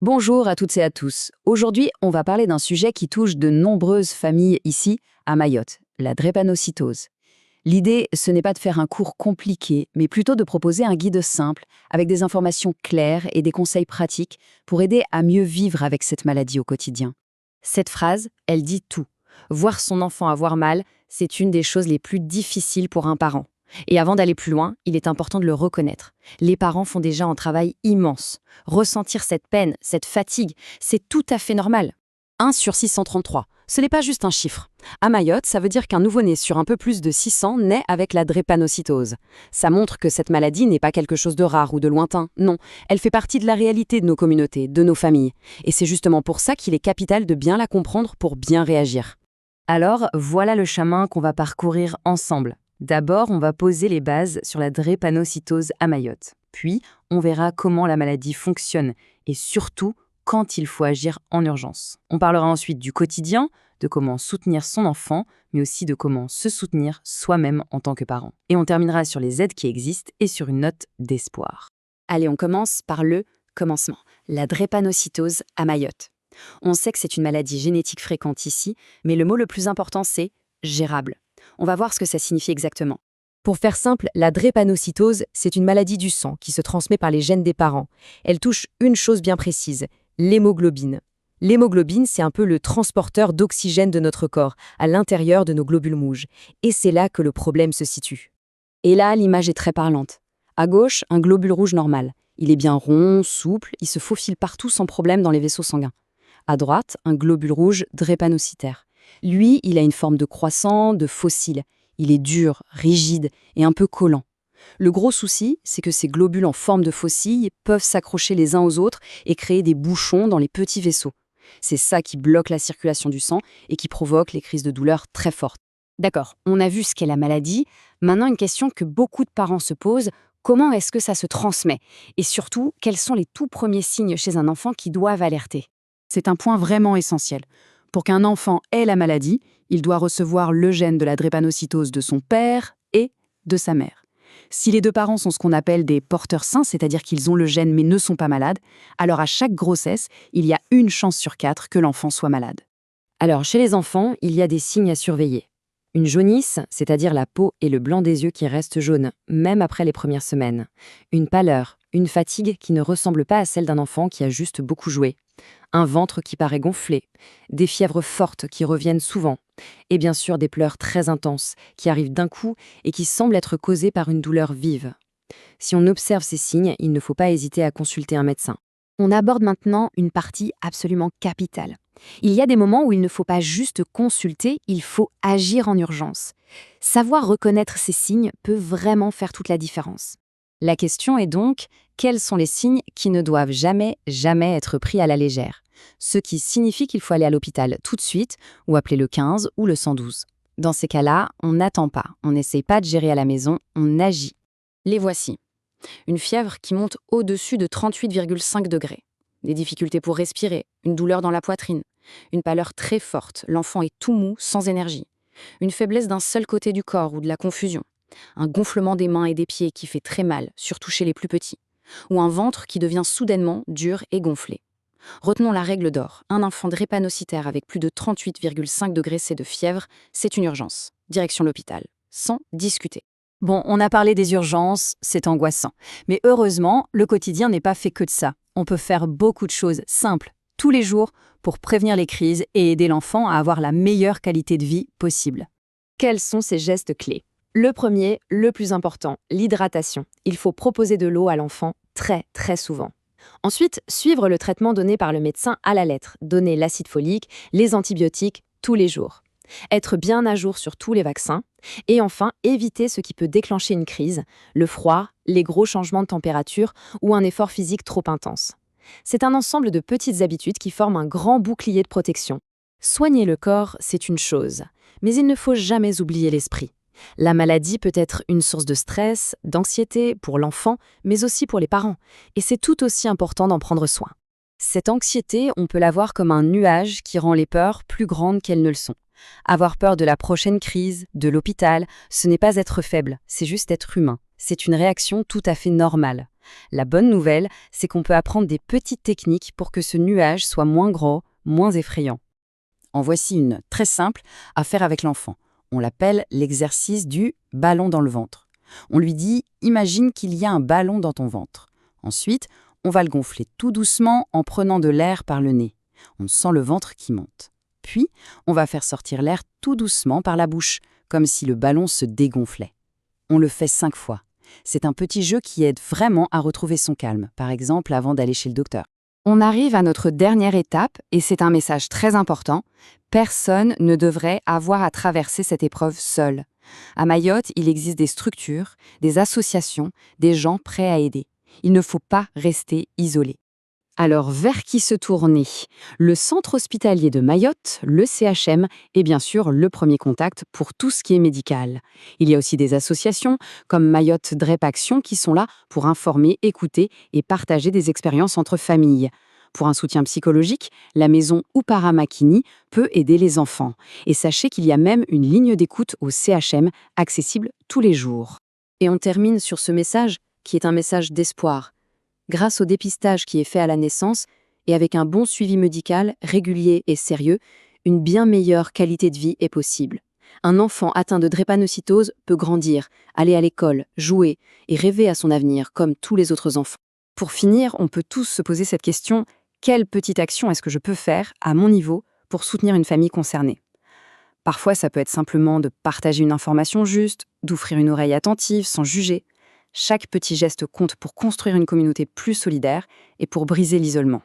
Bonjour à toutes et à tous. Aujourd'hui, on va parler d'un sujet qui touche de nombreuses familles ici, à Mayotte, la drépanocytose. L'idée, ce n'est pas de faire un cours compliqué, mais plutôt de proposer un guide simple, avec des informations claires et des conseils pratiques pour aider à mieux vivre avec cette maladie au quotidien. Cette phrase, elle dit tout. Voir son enfant avoir mal, c'est une des choses les plus difficiles pour un parent. Et avant d'aller plus loin, il est important de le reconnaître. Les parents font déjà un travail immense. Ressentir cette peine, cette fatigue, c'est tout à fait normal. 1 sur 633, ce n'est pas juste un chiffre. À Mayotte, ça veut dire qu'un nouveau-né sur un peu plus de 600 naît avec la drépanocytose. Ça montre que cette maladie n'est pas quelque chose de rare ou de lointain. Non, elle fait partie de la réalité de nos communautés, de nos familles. Et c'est justement pour ça qu'il est capital de bien la comprendre pour bien réagir. Alors, voilà le chemin qu'on va parcourir ensemble. D'abord, on va poser les bases sur la drépanocytose à Mayotte. Puis, on verra comment la maladie fonctionne et surtout, quand il faut agir en urgence. On parlera ensuite du quotidien, de comment soutenir son enfant, mais aussi de comment se soutenir soi-même en tant que parent. Et on terminera sur les aides qui existent et sur une note d'espoir. Allez, on commence par le commencement, la drépanocytose à Mayotte. On sait que c'est une maladie génétique fréquente ici, mais le mot le plus important, c'est gérable. On va voir ce que ça signifie exactement. Pour faire simple, la drépanocytose, c'est une maladie du sang qui se transmet par les gènes des parents. Elle touche une chose bien précise, l'hémoglobine. L'hémoglobine, c'est un peu le transporteur d'oxygène de notre corps, à l'intérieur de nos globules rouges. Et c'est là que le problème se situe. Et là, l'image est très parlante. À gauche, un globule rouge normal. Il est bien rond, souple, il se faufile partout sans problème dans les vaisseaux sanguins. À droite, un globule rouge drépanocytaire. Lui, il a une forme de croissant, de fossile. Il est dur, rigide et un peu collant. Le gros souci, c'est que ces globules en forme de faucille peuvent s'accrocher les uns aux autres et créer des bouchons dans les petits vaisseaux. C'est ça qui bloque la circulation du sang et qui provoque les crises de douleur très fortes. D'accord, on a vu ce qu'est la maladie. Maintenant, une question que beaucoup de parents se posent, comment est-ce que ça se transmet? Et surtout, quels sont les tout premiers signes chez un enfant qui doivent alerter? C'est un point vraiment essentiel. Pour qu'un enfant ait la maladie, il doit recevoir le gène de la drépanocytose de son père et de sa mère. Si les deux parents sont ce qu'on appelle des porteurs sains, c'est-à-dire qu'ils ont le gène mais ne sont pas malades, alors à chaque grossesse, il y a une chance sur 4 que l'enfant soit malade. Alors, chez les enfants, il y a des signes à surveiller. Une jaunisse, c'est-à-dire la peau et le blanc des yeux qui restent jaunes, même après les premières semaines. Une pâleur, une fatigue qui ne ressemble pas à celle d'un enfant qui a juste beaucoup joué. Un ventre qui paraît gonflé, des fièvres fortes qui reviennent souvent, et bien sûr des pleurs très intenses qui arrivent d'un coup et qui semblent être causées par une douleur vive. Si on observe ces signes, il ne faut pas hésiter à consulter un médecin. On aborde maintenant une partie absolument capitale. Il y a des moments où il ne faut pas juste consulter, il faut agir en urgence. Savoir reconnaître ces signes peut vraiment faire toute la différence. La question est donc, quels sont les signes qui ne doivent jamais être pris à la légère? Ce qui signifie qu'il faut aller à l'hôpital tout de suite ou appeler le 15 ou le 112. Dans ces cas-là, on n'attend pas, on n'essaye pas de gérer à la maison, on agit. Les voici. Une fièvre qui monte au-dessus de 38,5 degrés. Des difficultés pour respirer, une douleur dans la poitrine, une pâleur très forte, l'enfant est tout mou, sans énergie. Une faiblesse d'un seul côté du corps ou de la confusion. Un gonflement des mains et des pieds qui fait très mal, surtout chez les plus petits. Ou un ventre qui devient soudainement dur et gonflé. Retenons la règle d'or. Un enfant drépanocytaire avec plus de 38,5 degrés C de fièvre, c'est une urgence. Direction l'hôpital. Sans discuter. Bon, on a parlé des urgences, c'est angoissant. Mais heureusement, le quotidien n'est pas fait que de ça. On peut faire beaucoup de choses simples, tous les jours, pour prévenir les crises et aider l'enfant à avoir la meilleure qualité de vie possible. Quels sont ces gestes clés? Le premier, le plus important, l'hydratation. Il faut proposer de l'eau à l'enfant très souvent. Ensuite, suivre le traitement donné par le médecin à la lettre, donner l'acide folique, les antibiotiques tous les jours. Être bien à jour sur tous les vaccins. Et enfin, éviter ce qui peut déclencher une crise, le froid, les gros changements de température ou un effort physique trop intense. C'est un ensemble de petites habitudes qui forment un grand bouclier de protection. Soigner le corps, c'est une chose, mais il ne faut jamais oublier l'esprit. La maladie peut être une source de stress, d'anxiété pour l'enfant, mais aussi pour les parents, et c'est tout aussi important d'en prendre soin. Cette anxiété, on peut la voir comme un nuage qui rend les peurs plus grandes qu'elles ne le sont. Avoir peur de la prochaine crise, de l'hôpital, ce n'est pas être faible, c'est juste être humain. C'est une réaction tout à fait normale. La bonne nouvelle, c'est qu'on peut apprendre des petites techniques pour que ce nuage soit moins gros, moins effrayant. En voici une très simple à faire avec l'enfant. On l'appelle l'exercice du ballon dans le ventre. On lui dit « Imagine qu'il y a un ballon dans ton ventre ». Ensuite, on va le gonfler tout doucement en prenant de l'air par le nez. On sent le ventre qui monte. Puis, on va faire sortir l'air tout doucement par la bouche, comme si le ballon se dégonflait. On le fait 5 fois. C'est un petit jeu qui aide vraiment à retrouver son calme, par exemple avant d'aller chez le docteur. On arrive à notre dernière étape, et c'est un message très important. Personne ne devrait avoir à traverser cette épreuve seul. À Mayotte, il existe des structures, des associations, des gens prêts à aider. Il ne faut pas rester isolé. Alors, vers qui se tourner? Le centre hospitalier de Mayotte, le CHM, est bien sûr le premier contact pour tout ce qui est médical. Il y a aussi des associations comme Mayotte DREP Action qui sont là pour informer, écouter et partager des expériences entre familles. Pour un soutien psychologique, la maison Oupara Makini peut aider les enfants. Et sachez qu'il y a même une ligne d'écoute au CHM accessible tous les jours. Et on termine sur ce message qui est un message d'espoir. Grâce au dépistage qui est fait à la naissance et avec un bon suivi médical régulier et sérieux, une bien meilleure qualité de vie est possible. Un enfant atteint de drépanocytose peut grandir, aller à l'école, jouer et rêver à son avenir comme tous les autres enfants. Pour finir, on peut tous se poser cette question, quelle petite action est-ce que je peux faire, à mon niveau, pour soutenir une famille concernée? Parfois, ça peut être simplement de partager une information juste, d'offrir une oreille attentive sans juger. Chaque petit geste compte pour construire une communauté plus solidaire et pour briser l'isolement.